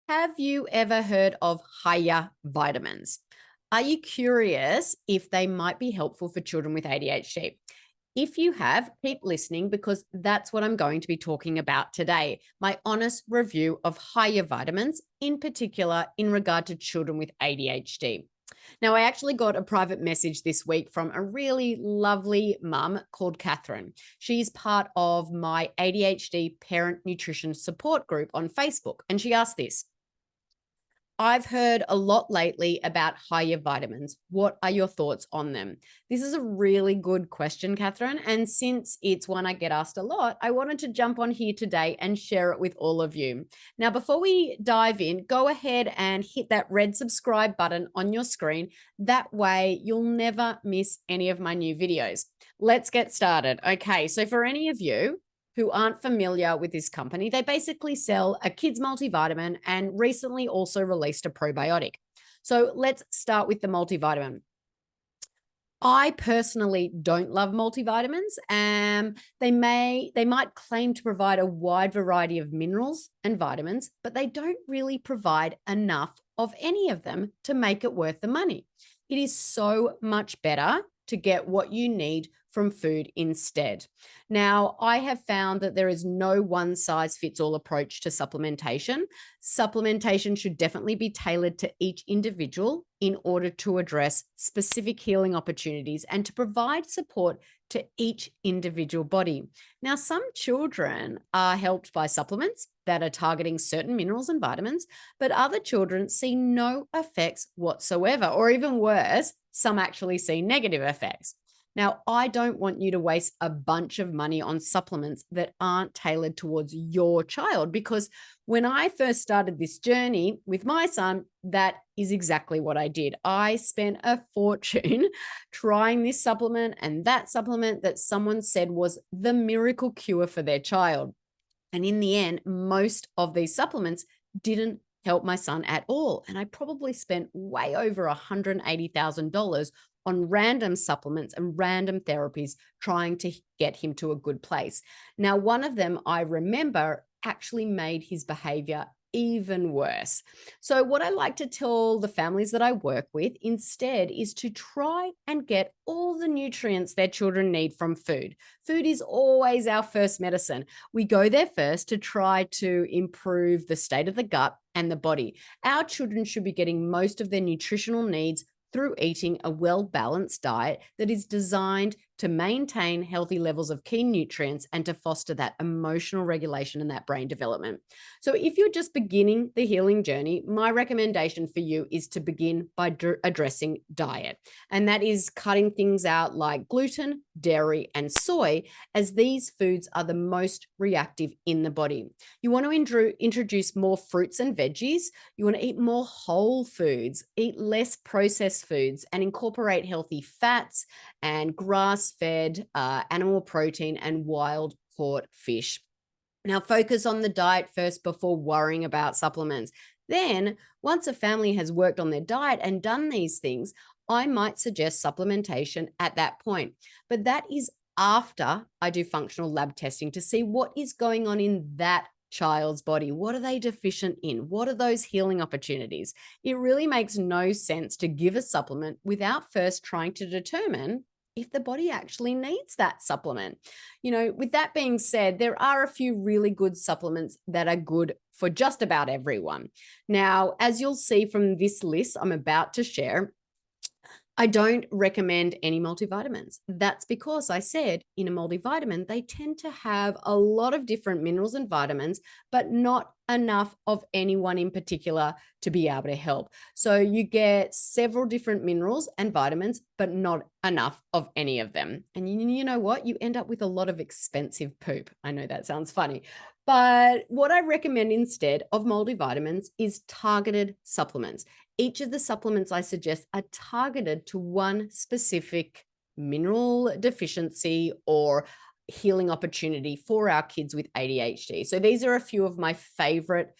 Have you ever heard of Hiya vitamins? Are you curious if they might be helpful for children with ADHD? If you have, keep listening because that's what I'm going to be talking about today. My honest review of Hiya vitamins, in particular in regard to children with ADHD. Now, I actually got a private message this week from a really lovely mum called Catherine. She's part of my ADHD parent nutrition support group on Facebook. And she asked this: I've heard a lot lately about higher vitamins. What are your thoughts on them? This is a really good question, Catherine. And since it's one I get asked a lot, I wanted to jump on here today and share it with all of you. Now, before we dive in, go ahead and hit that red subscribe button on your screen. That way, you'll never miss any of my new videos. Let's get started. Okay, so for any of you who aren't familiar with this company, they basically sell a kids multivitamin and recently also released a probiotic. So let's start with the multivitamin. I personally don't love multivitamins. They might claim to provide a wide variety of minerals and vitamins, but they don't really provide enough of any of them to make it worth the money. It is so much better to get what you need from food instead. Now, I have found that there is no one size fits all approach to supplementation. Supplementation should definitely be tailored to each individual in order to address specific healing opportunities and to provide support to each individual body. Now, some children are helped by supplements that are targeting certain minerals and vitamins, but other children see no effects whatsoever, or even worse, some actually see negative effects. Now, I don't want you to waste a bunch of money on supplements that aren't tailored towards your child, because when I first started this journey with my son, that is exactly what I did. I spent a fortune trying this supplement and that supplement that someone said was the miracle cure for their child. And in the end, most of these supplements didn't help my son at all. And I probably spent way over $180,000 on random supplements and random therapies trying to get him to a good place. Now, one of them I remember actually made his behavior even worse. So, what I like to tell the families that I work with instead is to try and get all the nutrients their children need from food. Food is always our first medicine. We go there first to try to improve the state of the gut and the body. Our children should be getting most of their nutritional needs through eating a well-balanced diet that is designed to maintain healthy levels of key nutrients and to foster that emotional regulation and that brain development. So if you're just beginning the healing journey, my recommendation for you is to begin by addressing diet. And that is cutting things out like gluten, dairy, and soy, as these foods are the most reactive in the body. You want to introduce more fruits and veggies. You want to eat more whole foods, eat less processed foods, and incorporate healthy fats and grass-fed animal protein and wild caught fish. Now, focus on the diet first before worrying about supplements. Then, once a family has worked on their diet and done these things, I might suggest supplementation at that point. But that is after I do functional lab testing to see what is going on in that child's body. What are they deficient in? What are those healing opportunities? It really makes no sense to give a supplement without first trying to determine if the body actually needs that supplement. With that being said, there are a few really good supplements that are good for just about everyone. Now, as you'll see from this list I'm about to share, I don't recommend any multivitamins. That's because I said in a multivitamin, they tend to have a lot of different minerals and vitamins, but not enough of any one in particular to be able to help. So you get several different minerals and vitamins, but not enough of any of them. And you know what? You end up with a lot of expensive poop. I know that sounds funny. But what I recommend instead of multivitamins is targeted supplements. Each of the supplements I suggest are targeted to one specific mineral deficiency or healing opportunity for our kids with ADHD. So these are a few of my favorite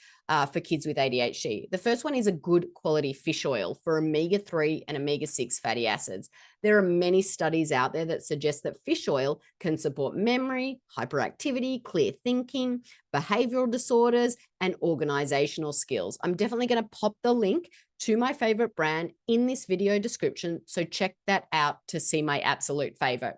for kids with ADHD. The first one is a good quality fish oil for omega-3 and omega-6 fatty acids. There are many studies out there that suggest that fish oil can support memory, hyperactivity, clear thinking, behavioral disorders, and organizational skills. I'm definitely going to pop the link to my favorite brand in this video description, so check that out to see my absolute favorite.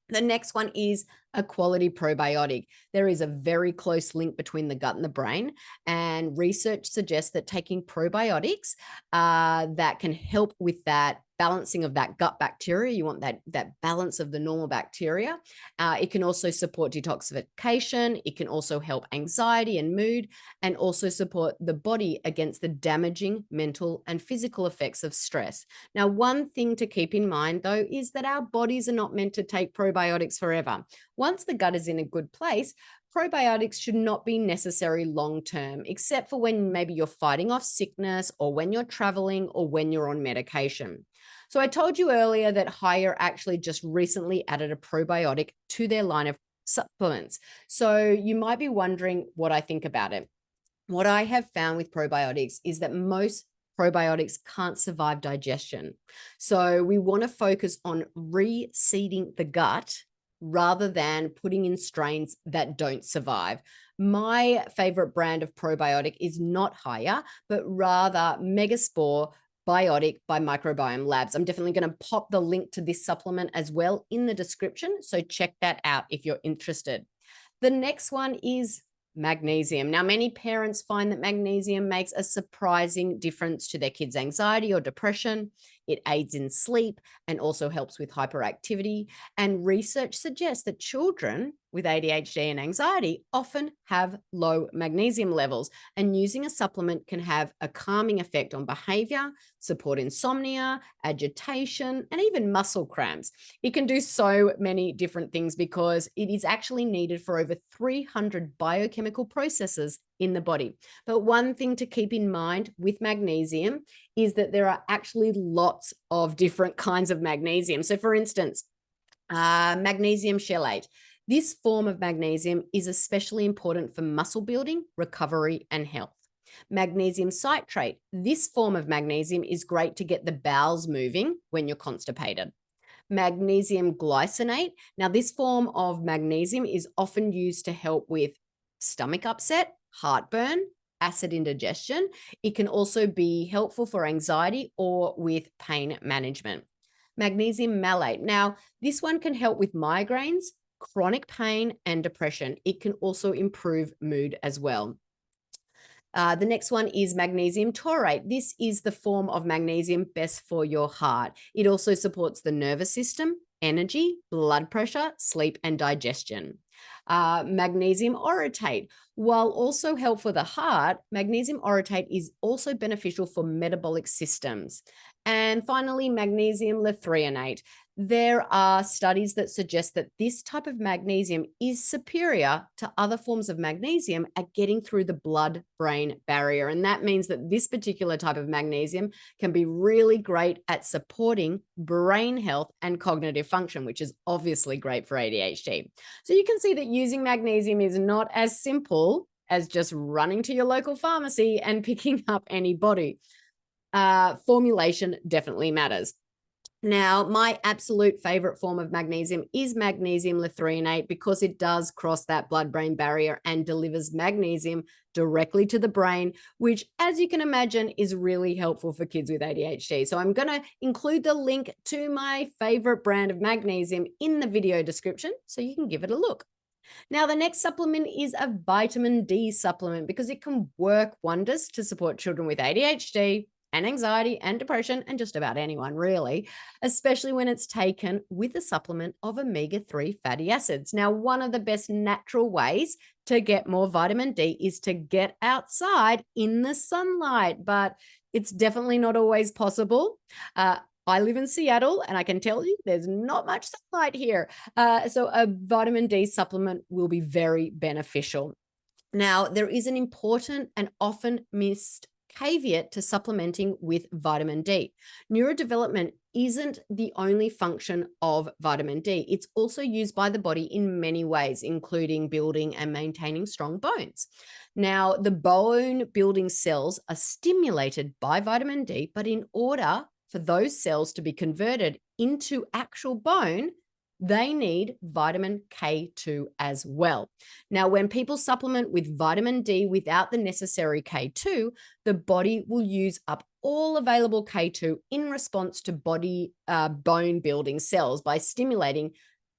The next one is a quality probiotic. There is a very close link between the gut and the brain, and research suggests that taking probiotics that can help with that balancing of that gut bacteria. You want that balance of the normal bacteria. It can also support detoxification. It can also help anxiety and mood, and also support the body against the damaging mental and physical effects of stress. Now, one thing to keep in mind, though, is that our bodies are not meant to take probiotics forever. Once the gut is in a good place, probiotics should not be necessary long-term, except for when maybe you're fighting off sickness, or when you're traveling, or when you're on medication. So I told you earlier that Hiya actually just recently added a probiotic to their line of supplements. So you might be wondering what I think about it. What I have found with probiotics is that most probiotics can't survive digestion. So we want to focus on reseeding the gut rather than putting in strains that don't survive. My favorite brand of probiotic is not Hiya, but rather Megaspore Biotic by Microbiome Labs. I'm definitely going to pop the link to this supplement as well in the description, so check that out if you're interested. The next one is magnesium. Now, many parents find that magnesium makes a surprising difference to their kids' anxiety or depression. It aids in sleep and also helps with hyperactivity. And research suggests that children with ADHD and anxiety often have low magnesium levels, and using a supplement can have a calming effect on behavior, support insomnia, agitation, and even muscle cramps. It can do so many different things because it is actually needed for over 300 biochemical processes in the body. But one thing to keep in mind with magnesium is that there are actually lots of different kinds of magnesium. So for instance, magnesium chelate. This form of magnesium is especially important for muscle building, recovery, and health. Magnesium citrate. This form of magnesium is great to get the bowels moving when you're constipated. Magnesium glycinate. Now, this form of magnesium is often used to help with stomach upset, heartburn, acid indigestion. It can also be helpful for anxiety or with pain management. Magnesium malate. Now, this one can help with migraines, chronic pain, and depression. It can also improve mood as well. The next one is magnesium taurate. This is the form of magnesium best for your heart. It also supports the nervous system, energy, blood pressure, sleep, and digestion. Magnesium orotate. While also helpful for the heart, magnesium orotate is also beneficial for metabolic systems. And finally, magnesium lithreonate. There are studies that suggest that this type of magnesium is superior to other forms of magnesium at getting through the blood-brain barrier. And that means that this particular type of magnesium can be really great at supporting brain health and cognitive function, which is obviously great for ADHD. So you can see that using magnesium is not as simple as just running to your local pharmacy and picking up any body. Formulation definitely matters. Now, my absolute favorite form of magnesium is magnesium lithreonate because it does cross that blood-brain barrier and delivers magnesium directly to the brain, which, as you can imagine, is really helpful for kids with ADHD. So I'm going to include the link to my favorite brand of magnesium in the video description so you can give it a look. Now, the next supplement is a vitamin D supplement because it can work wonders to support children with ADHD and anxiety and depression, and just about anyone really, especially when it's taken with a supplement of omega-3 fatty acids. Now, one of the best natural ways to get more vitamin D is to get outside in the sunlight, but it's definitely not always possible. I live in Seattle, and I can tell you there's not much sunlight here. So a vitamin D supplement will be very beneficial. Now, there is an important and often missed caveat to supplementing with vitamin D. Neurodevelopment isn't the only function of vitamin D. It's also used by the body in many ways, including building and maintaining strong bones. Now, the bone building cells are stimulated by vitamin D, but in order for those cells to be converted into actual bone, they need vitamin K2 as well. Now, when people supplement with vitamin D without the necessary K2, the body will use up all available K2 in response to body bone building cells by stimulating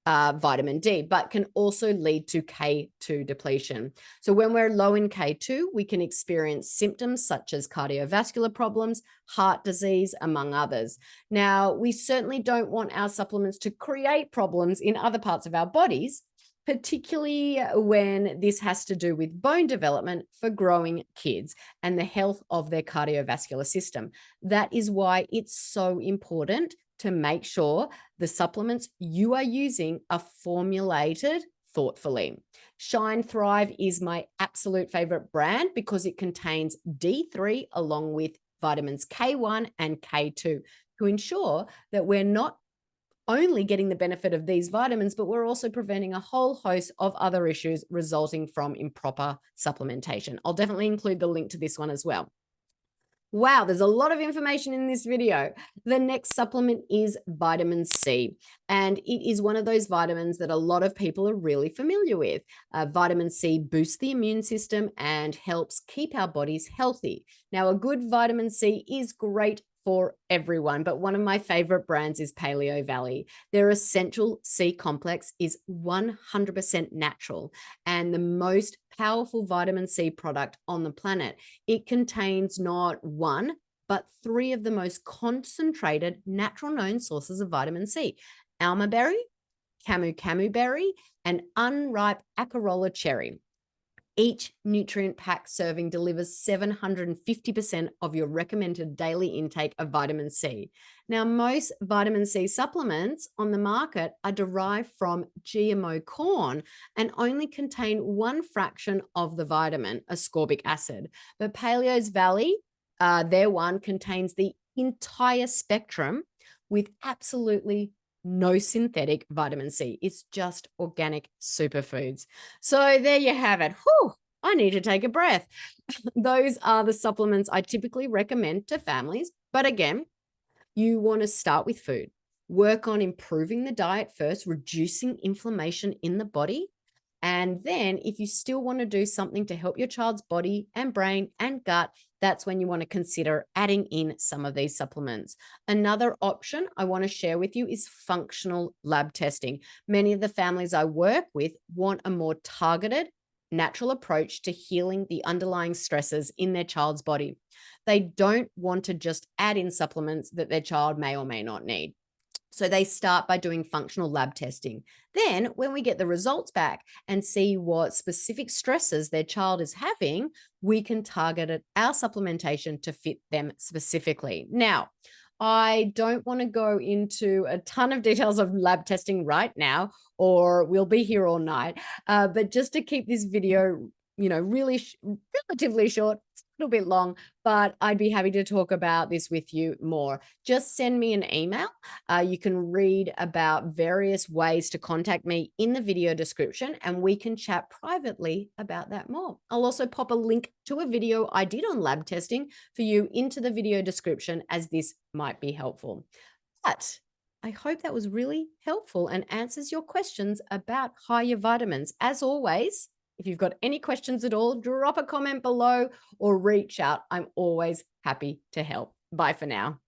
vitamin D, but can also lead to K2 depletion. So when we're low in K2, we can experience symptoms such as cardiovascular problems, heart disease, among others. Now, we certainly don't want our supplements to create problems in other parts of our bodies, particularly when this has to do with bone development for growing kids and the health of their cardiovascular system. That is why it's so important to make sure the supplements you are using are formulated thoughtfully. Shine Thrive is my absolute favorite brand because it contains D3 along with vitamins K1 and K2 to ensure that we're not only getting the benefit of these vitamins, but we're also preventing a whole host of other issues resulting from improper supplementation. I'll definitely include the link to this one as well. Wow, there's a lot of information in this video. The next supplement is vitamin C, and it is one of those vitamins that a lot of people are really familiar with. Vitamin C boosts the immune system and helps keep our bodies healthy. Now, a good vitamin C is great for everyone, but one of my favorite brands is Paleo Valley. Their essential C complex is 100% natural and the most powerful vitamin C product on the planet. It contains not one, but three of the most concentrated natural known sources of vitamin C: alma berry, camu berry, and unripe acerola cherry. Each nutrient pack serving delivers 750% of your recommended daily intake of vitamin C. Now, most vitamin C supplements on the market are derived from GMO corn and only contain one fraction of the vitamin, ascorbic acid. But Paleo's Valley, their one contains the entire spectrum with absolutely no synthetic vitamin C. It's just organic superfoods. So there you have it. Whew, I need to take a breath. Those are the supplements I typically recommend to families. But again, you want to start with food. Work on improving the diet first, reducing inflammation in the body. And then if you still want to do something to help your child's body and brain and gut, that's when you want to consider adding in some of these supplements. Another option I want to share with you is functional lab testing. Many of the families I work with want a more targeted, natural approach to healing the underlying stresses in their child's body. They don't want to just add in supplements that their child may or may not need. So they start by doing functional lab testing. Then, when we get the results back and see what specific stresses their child is having, we can target our supplementation to fit them specifically. Now, I don't want to go into a ton of details of lab testing right now, or we'll be here all night. But just to keep this video, really relatively short, it's a little bit long, but I'd be happy to talk about this with you more. Just send me an email. You can read about various ways to contact me in the video description, and we can chat privately about that more. I'll also pop a link to a video I did on lab testing for you into the video description, as this might be helpful. But I hope that was really helpful and answers your questions about Hiya vitamins. As always, if you've got any questions at all, drop a comment below or reach out. I'm always happy to help. Bye for now.